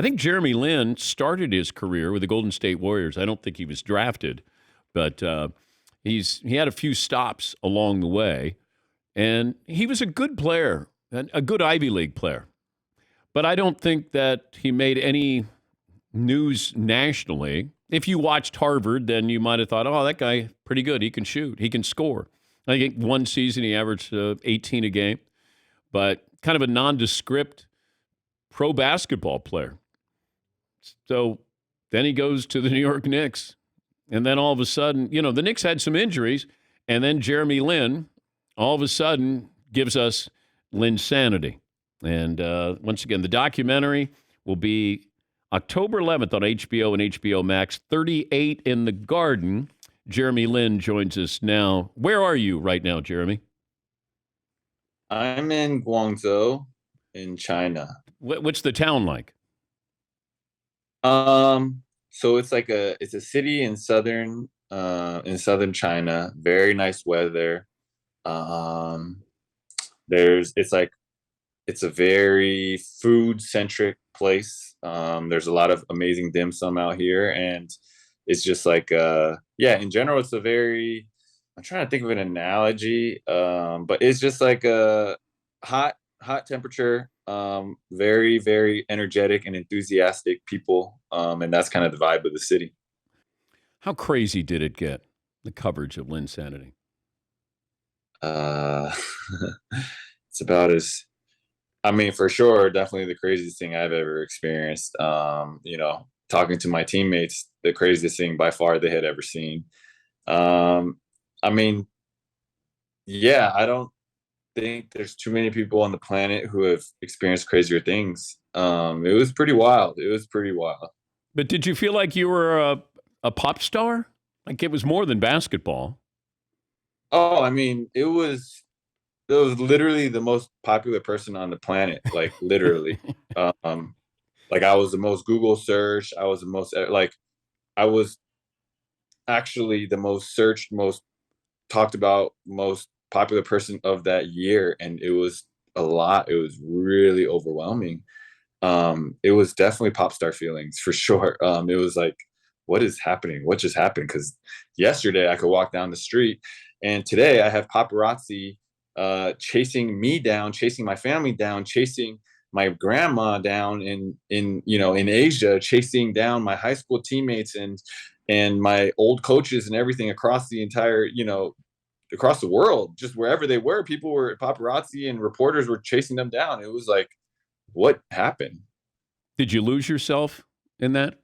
think Jeremy Lin started his career with the Golden State Warriors. I don't think he was drafted, but he had a few stops along the way, and he was a good player, and a good Ivy League player. But I don't think that he made any news nationally. If you watched Harvard, then you might have thought, oh, that guy pretty good. He can shoot. He can score. I think one season he averaged 18 a game, but kind of a nondescript pro basketball player. So then he goes to the New York Knicks. And then all of a sudden, the Knicks had some injuries. And then Jeremy Lin all of a sudden gives us Linsanity. And once again, the documentary will be October 11th on HBO and HBO Max, 38 in the Garden. Jeremy Lin joins us now. Where are you right now, Jeremy? I'm in Guangzhou in China. What's the town like? So it's a city in southern China. Very nice weather. Um, it's a very food centric place. There's a lot of amazing dim sum out here, and it's just yeah, in general, it's a very, I'm trying to think of an analogy, but it's just like a hot temperature, very, very energetic and enthusiastic people. And that's kind of the vibe of the city. How crazy did it get, the coverage of Linsanity? Uh, it's about as, I mean, for sure, definitely the craziest thing I've ever experienced. Talking to my teammates, the craziest thing by far they had ever seen. Um, I mean, yeah, I don't think there's too many people on the planet who have experienced crazier things. It was pretty wild. It was pretty wild. But did you feel like you were a pop star? Like it was more than basketball. Oh, I mean, it was literally the most popular person on the planet, like literally. Um, like I was the most Google search. I was the most I was actually the most searched, most talked about, most popular person of that year, and it was a lot. It was really overwhelming. It was definitely pop star feelings for sure. It was like, what is happening? What just happened? Because yesterday I could walk down the street, and today I have paparazzi chasing me down, chasing my family down, chasing my grandma down in Asia, chasing down my high school teammates and my old coaches and everything across the entire, across the world, just wherever they were, people were paparazzi and reporters were chasing them down. It was like, what happened? Did you lose yourself in that?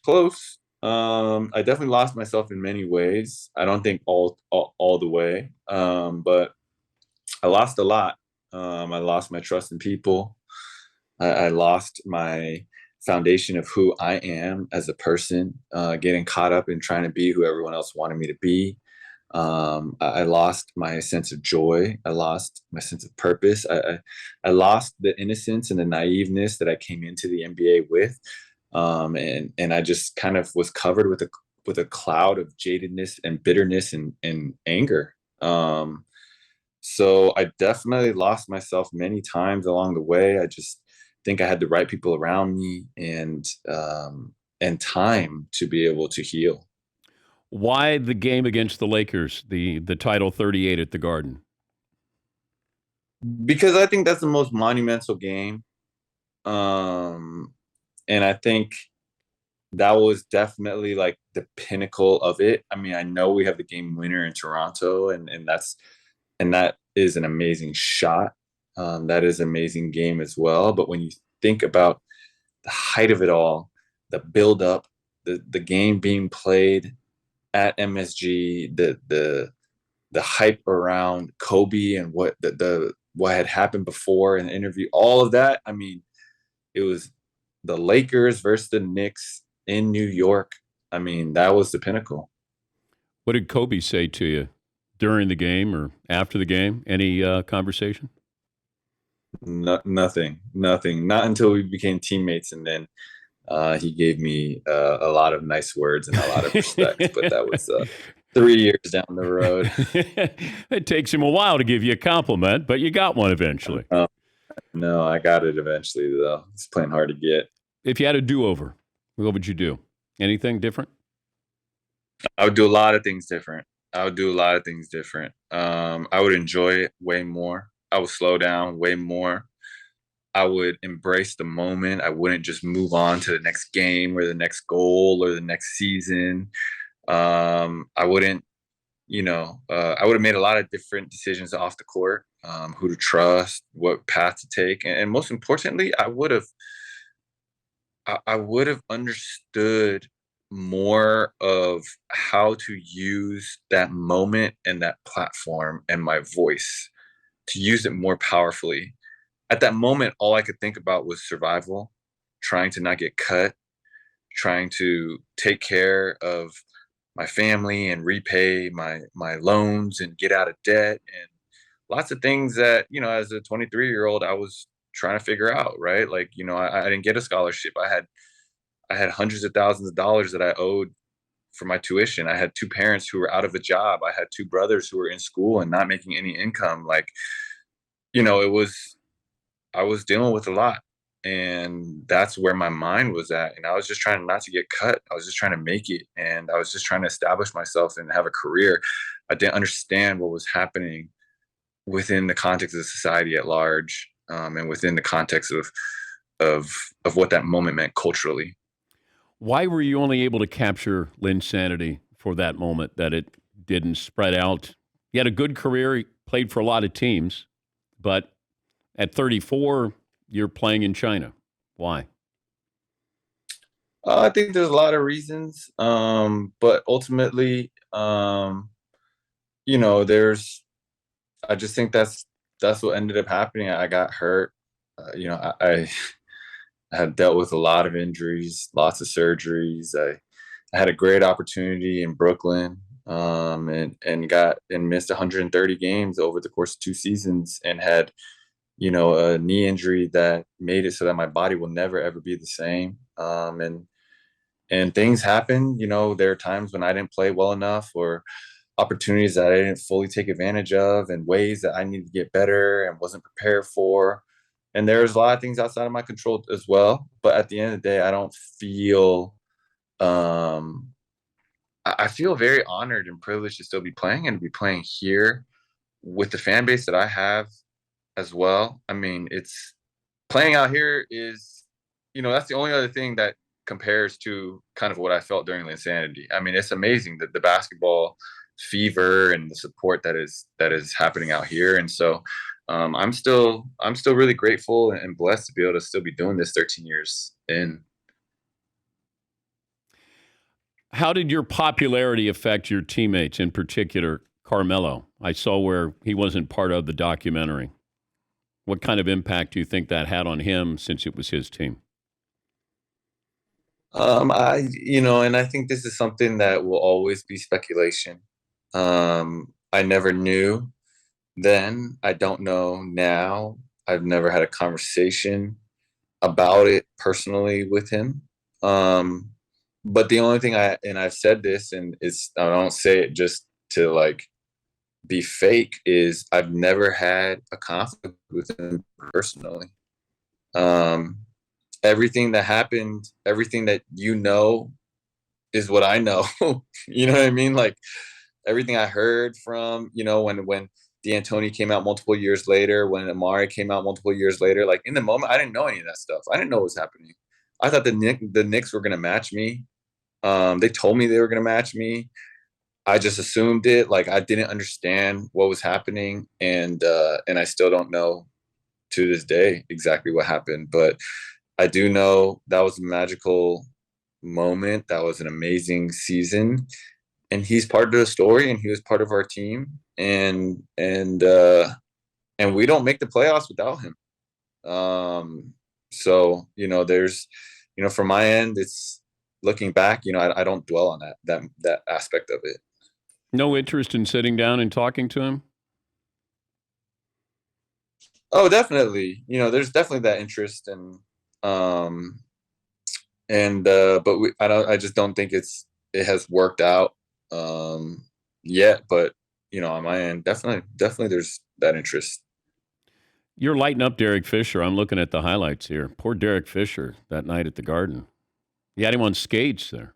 Close. I definitely lost myself in many ways. I don't think all the way, but I lost a lot. I lost my trust in people. I lost my foundation of who I am as a person, getting caught up in trying to be who everyone else wanted me to be. I lost my sense of joy. I lost my sense of purpose. I lost the innocence and the naiveness that I came into the NBA with. And I just kind of was covered with a cloud of jadedness and bitterness and anger. So I definitely lost myself many times along the way. I just think I had the right people around me and time to be able to heal. Why the game against the Lakers, the title 38 at the Garden? Because I think that's the most monumental game. Um, and I think that was definitely like the pinnacle of it. I mean, I know we have the game winner in Toronto, and that is an amazing shot. That is an amazing game as well. But when you think about the height of it all, the build up, the game being played at MSG, the hype around Kobe and what had happened before in the interview, all of that. I mean, it was the Lakers versus the Knicks in New York. I mean, that was the pinnacle. What did Kobe say to you during the game or after the game? Any conversation? No, nothing. Not until we became teammates, and then he gave me a lot of nice words and a lot of respect. But that was 3 years down the road. It takes him a while to give you a compliment, but you got one eventually. No, I got it eventually though. It's playing hard to get. If you had a do-over, what would you do? Anything different? I would do a lot of things different. I would do a lot of things different. I would enjoy it way more. I would slow down way more. I would embrace the moment. I wouldn't just move on to the next game or the next goal or the next season. I wouldn't, I would have made a lot of different decisions off the court, who to trust, what path to take, and most importantly, I would have understood more of how to use that moment and that platform and my voice to use it more powerfully. At that moment, all I could think about was survival, trying to not get cut, trying to take care of my family and repay my loans and get out of debt and lots of things that, as a 23-year-old I was trying to figure out, right? Like, I didn't get a scholarship. I had hundreds of thousands of dollars that I owed for my tuition. I had two parents who were out of a job. I had two brothers who were in school and not making any income. Like, it was I was dealing with a lot. And that's where my mind was at. And I was just trying not to get cut. I was just trying to make it. And I was just trying to establish myself and have a career. I didn't understand what was happening within the context of society at large, and within the context of of what that moment meant culturally. Why were you only able to capture Linsanity for that moment that it didn't spread out? You had a good career, you played for a lot of teams, but at 34, you're playing in China. Why? I think there's a lot of reasons, but ultimately, there's. I just think that's what ended up happening. I got hurt. I had dealt with a lot of injuries, lots of surgeries. I had a great opportunity in Brooklyn, and missed 130 games over the course of 2 seasons, and had a knee injury that made it so that my body will never ever be the same. And things happen. There are times when I didn't play well enough, or opportunities that I didn't fully take advantage of, and ways that I needed to get better and wasn't prepared for. And there's a lot of things outside of my control as well. But at the end of the day, I don't feel um I feel very honored and privileged to still be playing and to be playing here with the fan base that I have as well. I mean, it's playing out here is, that's the only other thing that compares to kind of what I felt during the Insanity. I mean, it's amazing that the basketball fever and the support that is happening out here. And so, I'm still really grateful and blessed to be able to still be doing this 13 years in. How did your popularity affect your teammates, in particular Carmelo? I saw where he wasn't part of the documentary. What kind of impact do you think that had on him since it was his team? And I think this is something that will always be speculation. I never knew then. I don't know now. I've never had a conversation about it personally with him. Um, but the only thing I've said this, and I don't say it just to like be fake, is I've never had a conflict with him personally. Um, Everything that happened, everything that is what I know. You know what I mean? Like everything I heard from, when D'Antoni came out multiple years later, when Amari came out multiple years later, like in the moment, I didn't know any of that stuff. I didn't know what was happening. I thought the Knicks were gonna match me. They told me they were gonna match me. I just assumed it. Like I didn't understand what was happening, and I still don't know to this day exactly what happened. But I do know that was a magical moment. That was an amazing season, and he's part of the story, and he was part of our team, and we don't make the playoffs without him. So there's, from my end, it's looking back. I don't dwell on that aspect of it. No interest in sitting down and talking to him? Oh, definitely. There's definitely that interest, um, but I just don't think it has worked out yet. But on my end, definitely, there's that interest. You're lighting up Derek Fisher. I'm looking at the highlights here. Poor Derek Fisher that night at the Garden. You had him on skates there.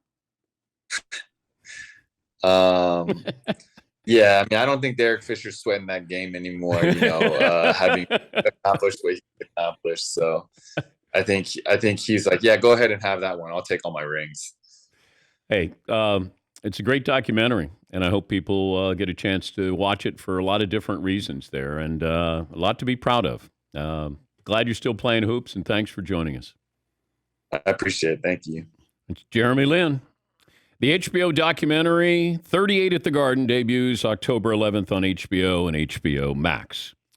Yeah, I mean, I don't think Derek Fisher's sweating that game anymore, having accomplished what he accomplished. So I think he's like, yeah, go ahead and have that one. I'll take all my rings. Hey, it's a great documentary, and I hope people get a chance to watch it for a lot of different reasons there, and a lot to be proud of. Glad you're still playing hoops, and thanks for joining us. I appreciate it. Thank you. It's Jeremy Lin. The HBO documentary 38 at the Garden debuts October 11th on HBO and HBO Max.